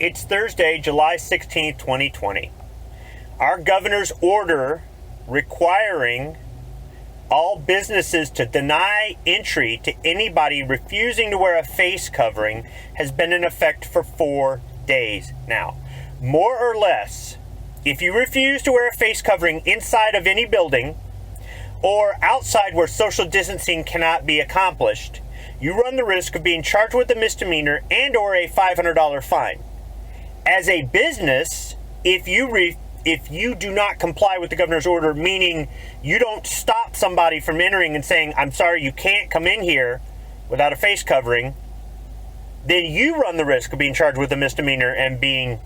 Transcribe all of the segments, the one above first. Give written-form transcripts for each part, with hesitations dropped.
It's Thursday, July 16th, 2020. Our governor's order requiring all businesses to deny entry to anybody refusing to wear a face covering has been in effect for 4 days now. More or less, if you refuse to wear a face covering inside of any building or outside where social distancing cannot be accomplished, you run the risk of being charged with a misdemeanor and or a $500 fine. As a business, if you do not comply with the governor's order, meaning you don't stop somebody from entering and saying, I'm sorry, you can't come in here without a face covering, then you run the risk of being charged with a misdemeanor and being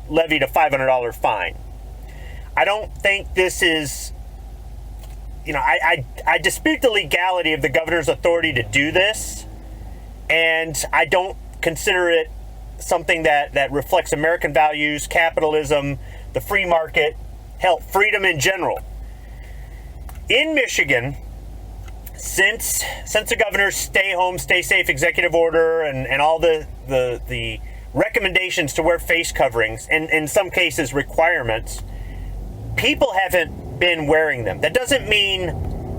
levied a $500 fine. I don't think this is, I dispute the legality of the governor's authority to do this, and I don't consider it something that reflects American values, capitalism, the free market, hell, freedom in general. In Michigan, since the governor's stay home, stay safe executive order and all the recommendations to wear face coverings, and in some cases requirements, people haven't been wearing them. That doesn't mean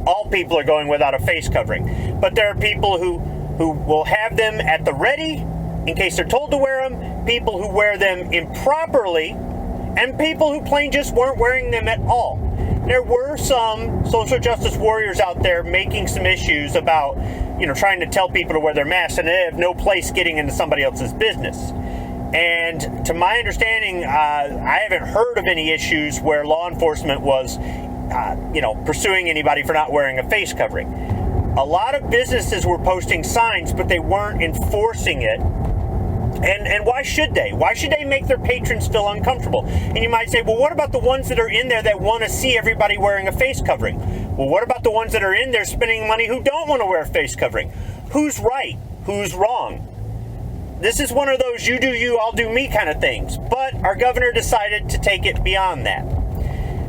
all people are going without a face covering, but there are people who will have them at the ready in case they're told to wear them, people who wear them improperly, and people who plain just weren't wearing them at all. There were some social justice warriors out there making some issues about, trying to tell people to wear their masks, and they have no place getting into somebody else's business. And to my understanding, I haven't heard of any issues where law enforcement was, pursuing anybody for not wearing a face covering. A lot of businesses were posting signs, but they weren't enforcing it. And why should they? Why should they make their patrons feel uncomfortable? And you might say, well, what about the ones that are in there that want to see everybody wearing a face covering? Well, what about the ones that are in there spending money who don't want to wear a face covering? Who's right? Who's wrong? This is one of those you do you, I'll do me kind of things. But our governor decided to take it beyond that.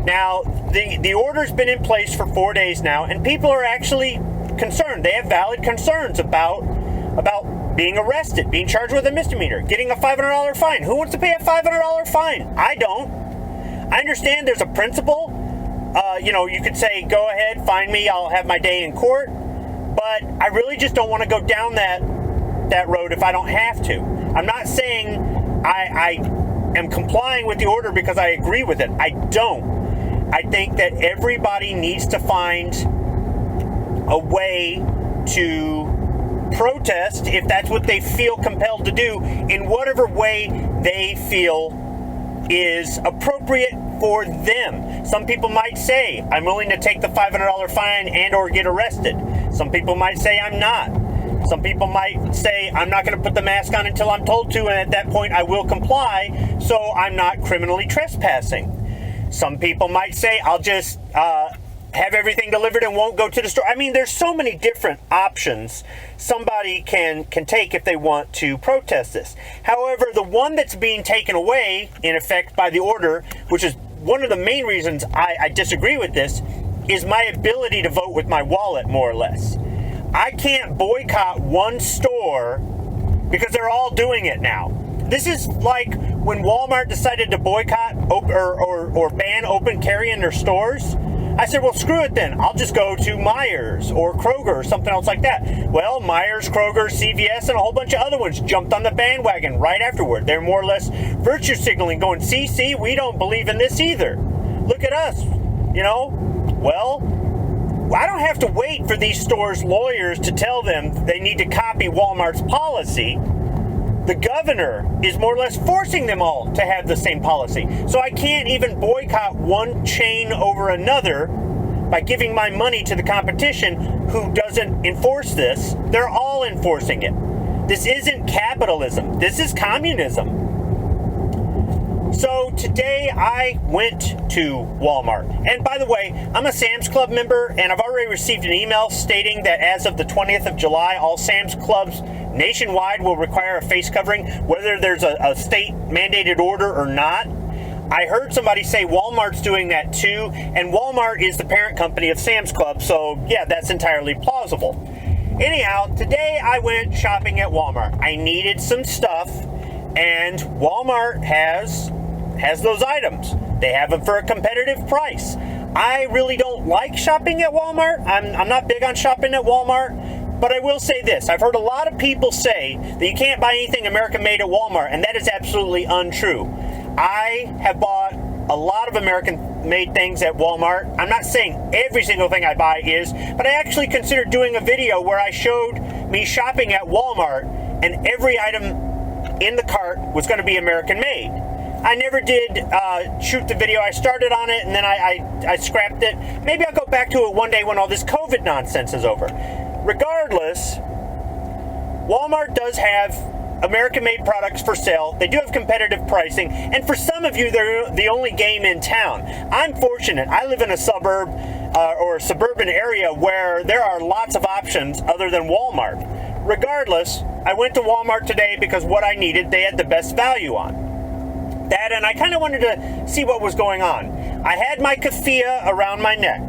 Now, the order's been in place for 4 days now, and people are actually concerned. They have valid concerns about being arrested, being charged with a misdemeanor, getting a $500 fine. Who wants to pay a $500 fine? I don't. I understand there's a principle. You could say, go ahead, fine me, I'll have my day in court. But I really just don't want to go down that road if I don't have to. I'm not saying I am complying with the order because I agree with it. I don't. I think that everybody needs to find a way to protest if that's what they feel compelled to do in whatever way they feel is appropriate for them. Some people might say, I'm willing to take the $500 fine and or get arrested. Some people might say, I'm not. Some people might say, I'm not going to put the mask on until I'm told to, and at that point I will comply, so I'm not criminally trespassing. Some people might say, I'll just have everything delivered and won't go to the store. I mean, there's so many different options somebody can take if they want to protest this. However, the one that's being taken away, in effect, by the order, which is one of the main reasons I disagree with this, is my ability to vote with my wallet, more or less. I can't boycott one store because they're all doing it now. This is like when Walmart decided to boycott or ban open carry in their stores. I said, well, screw it then. I'll just go to Myers or Kroger or something else like that. Well, Myers, Kroger, CVS, and a whole bunch of other ones jumped on the bandwagon right afterward. They're more or less virtue signaling, going, see, we don't believe in this either. Look at us, Well, I don't have to wait for these stores' lawyers to tell them they need to copy Walmart's policy. The governor is more or less forcing them all to have the same policy. So I can't even boycott one chain over another by giving my money to the competition who doesn't enforce this. They're all enforcing it. This isn't capitalism. This is communism. So today I went to Walmart. And by the way, I'm a Sam's Club member, and I've already received an email stating that as of the 20th of July, all Sam's Clubs nationwide will require a face covering, whether there's a state mandated order or not. I heard somebody say Walmart's doing that too, and Walmart is the parent company of Sam's Club, so yeah, that's entirely plausible. Anyhow, today I went shopping at Walmart. I needed some stuff, And Walmart has those items. They have them for a competitive price. I really don't like shopping at Walmart. I'm not big on shopping at Walmart, but I will say this. I've heard a lot of people say that you can't buy anything American-made at Walmart, and that is absolutely untrue. I have bought a lot of American-made things at Walmart. I'm not saying every single thing I buy is, but I actually considered doing a video where I showed me shopping at Walmart, and every item in the cart was going to be American-made. I never did shoot the video. I started on it, and then I scrapped it. Maybe I'll go back to it one day when all this COVID nonsense is over. Regardless, Walmart does have American-made products for sale. They do have competitive pricing, and for some of you, they're the only game in town. I'm fortunate. I live in a suburb or a suburban area where there are lots of options other than Walmart. Regardless, I went to Walmart today because what I needed, they had the best value on. That, and I kind of wanted to see what was going on. I had my keffiyeh around my neck.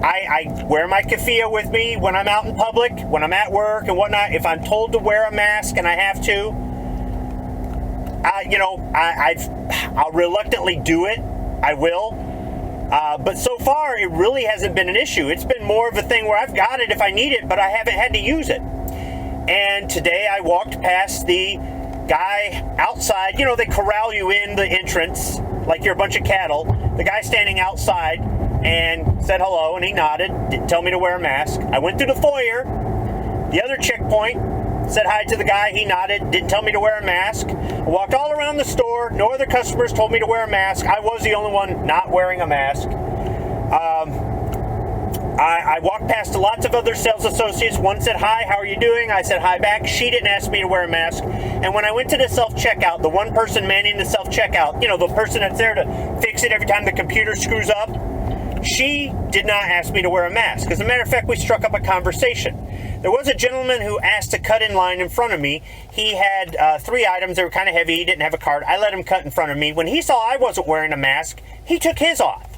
I wear my keffiyeh with me when I'm out in public, when I'm at work and whatnot. If I'm told to wear a mask and I have to, I'll reluctantly do it. I will. But so far, it really hasn't been an issue. It's been more of a thing where I've got it if I need it, but I haven't had to use it. And today I walked past the guy outside. You know, they corral you in the entrance like you're a bunch of cattle. The guy standing outside and said hello, and he nodded, didn't tell me to wear a mask. I went through the foyer, the other checkpoint, said hi to the guy, he nodded, didn't tell me to wear a mask. I walked all around the store, no other customers told me to wear a mask. I was the only one not wearing a mask. I walked past lots of other sales associates. One said, hi, how are you doing? I said hi back. She didn't ask me to wear a mask. And when I went to the self-checkout, the one person manning the self-checkout, you know, the person that's there to fix it every time the computer screws up, she did not ask me to wear a mask. As a matter of fact, we struck up a conversation. There was a gentleman who asked to cut in line in front of me. He had 3 items that were kind of heavy. He didn't have a card. I let him cut in front of me. When he saw I wasn't wearing a mask, he took his off.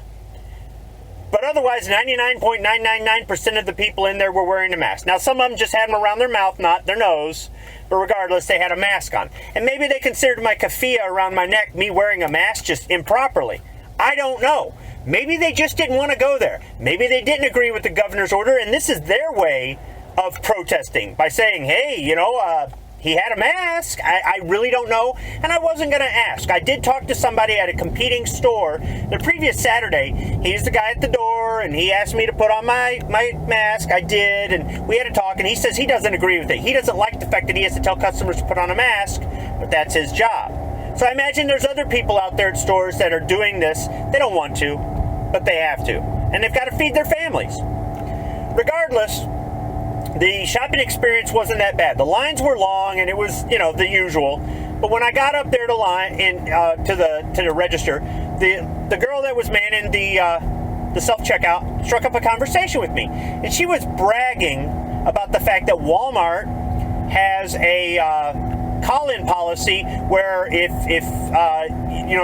But otherwise, 99.999% of the people in there were wearing a mask. Now, some of them just had them around their mouth, not their nose. But regardless, they had a mask on. And maybe they considered my keffiyeh around my neck, me wearing a mask, just improperly. I don't know. Maybe they just didn't want to go there. Maybe they didn't agree with the governor's order, and this is their way of protesting by saying, hey, he had a mask. I really don't know, and I wasn't going to ask. I did talk to somebody at a competing store the previous Saturday. He's the guy at the door, and he asked me to put on my mask. I did, and we had a talk, and he says he doesn't agree with it. He doesn't like the fact that he has to tell customers to put on a mask, but that's his job. So I imagine there's other people out there at stores that are doing this. They don't want to, but they have to, and they've got to feed their families. Regardless, the shopping experience wasn't that bad. The lines were long, and it was, the usual. But when I got up there to the register, the girl that was manning the self-checkout struck up a conversation with me, and she was bragging about the fact that Walmart has a call-in policy where if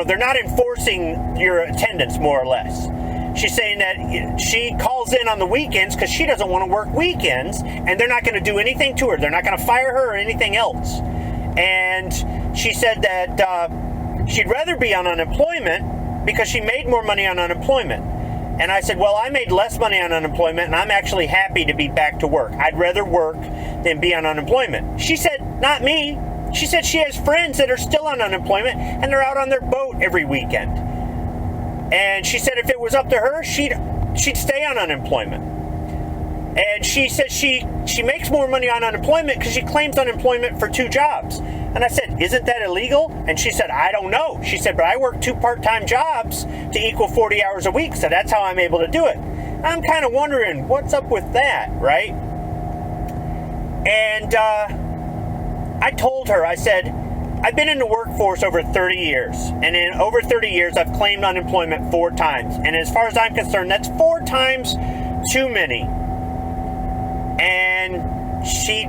they're not enforcing your attendance, more or less. She's saying that she calls in on the weekends because she doesn't want to work weekends, and they're not going to do anything to her. They're not going to fire her or anything else. And she said that she'd rather be on unemployment because she made more money on unemployment. And I said, well, I made less money on unemployment, and I'm actually happy to be back to work. I'd rather work than be on unemployment. She said, not me. She said she has friends that are still on unemployment, and they're out on their boat every weekend. And she said if it was up to her, she'd stay on unemployment. And she said she makes more money on unemployment because she claims unemployment for 2 jobs. And I said, isn't that illegal? And she said, I don't know. She said, but I work 2 part-time jobs to equal 40 hours a week, so that's how I'm able to do it. I'm kind of wondering, what's up with that, right? And I told her, I said, I've been in the workforce over 30 years, and in over 30 years, I've claimed unemployment 4 times. And as far as I'm concerned, that's 4 times too many. And she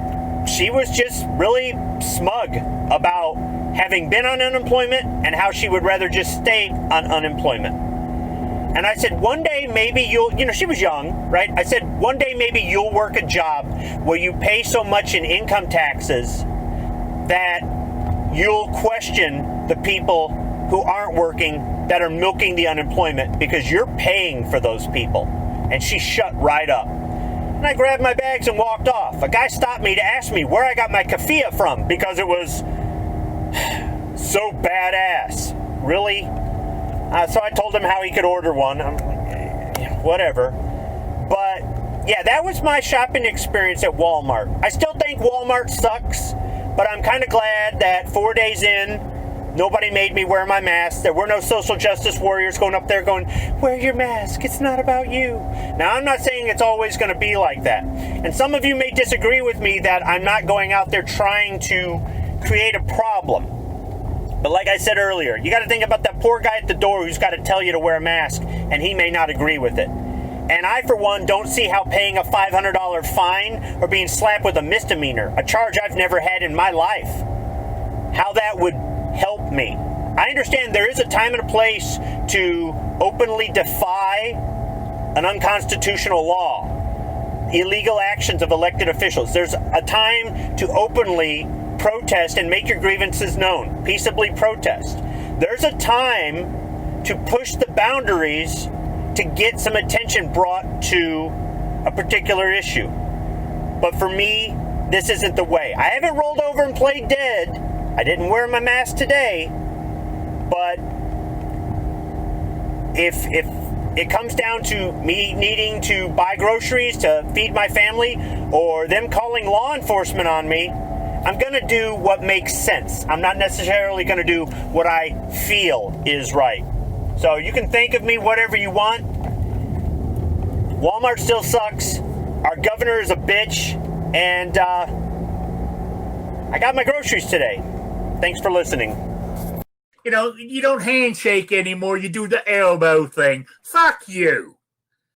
was just really smug about having been on unemployment and how she would rather just stay on unemployment. And I said, one day maybe you'll, she was young, right? I said, one day maybe you'll work a job where you pay so much in income taxes that you'll question the people who aren't working that are milking the unemployment because you're paying for those people. And she shut right up. And I grabbed my bags and walked off. A guy stopped me to ask me where I got my keffiyeh from because it was so badass. Really? So I told him how he could order one. I'm like, whatever. But yeah, that was my shopping experience at Walmart. I still think Walmart sucks, but I'm kind of glad that 4 days in, nobody made me wear my mask. There were no social justice warriors going up there going, wear your mask, it's not about you. Now, I'm not saying it's always going to be like that. And some of you may disagree with me that I'm not going out there trying to create a problem. But like I said earlier, you got to think about that poor guy at the door who's got to tell you to wear a mask, and he may not agree with it. And I, for one, don't see how paying a $500 fine or being slapped with a misdemeanor, a charge I've never had in my life, how that would help me. I understand there is a time and a place to openly defy an unconstitutional law, illegal actions of elected officials. There's a time to openly protest and make your grievances known, peaceably protest. There's a time to push the boundaries to get some attention brought to a particular issue. But for me, this isn't the way. I haven't rolled over and played dead. I didn't wear my mask today. But if it comes down to me needing to buy groceries to feed my family or them calling law enforcement on me, I'm going to do what makes sense. I'm not necessarily going to do what I feel is right. So you can think of me whatever you want. Walmart still sucks. Our governor is a bitch. And I got my groceries today. Thanks for listening. You know, you don't handshake anymore. You do the elbow thing. Fuck you.